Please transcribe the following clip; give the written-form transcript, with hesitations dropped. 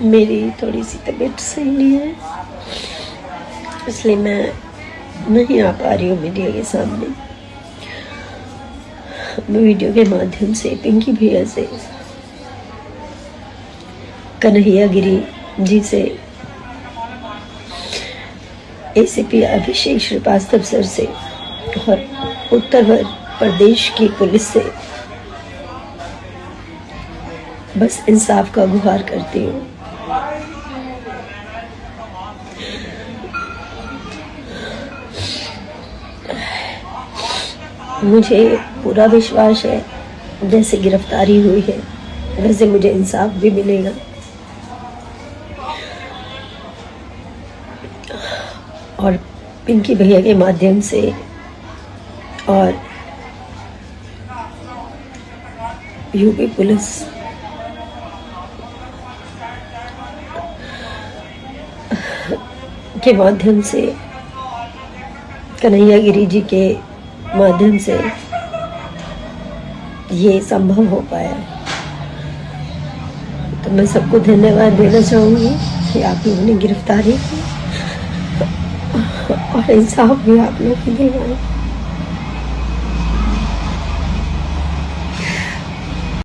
मेरी थोड़ी सी तबीयत सही नहीं है, इसलिए मैं नहीं आ पा रही हूँ मीडिया के सामने। मैं वीडियो के माध्यम से पिंकी भैया से, कन्हैया गिरी जी से, एसीपी अभिषेक श्रीवास्तव सर से और उत्तर प्रदेश की पुलिस से बस इंसाफ का गुहार करती हूँ। मुझे पूरा विश्वास है जैसे गिरफ्तारी हुई है वैसे मुझे इंसाफ भी मिलेगा। और पिंकी भैया के माध्यम से और यूपी पुलिस के माध्यम से, कन्हैया गिरी जी के माध्यम से ये संभव हो पाया। तो मैं सबको धन्यवाद देना चाहूँगी कि आप लोगों ने गिरफ्तारी की और इंसाफ भी आप लोग को दिलवाया।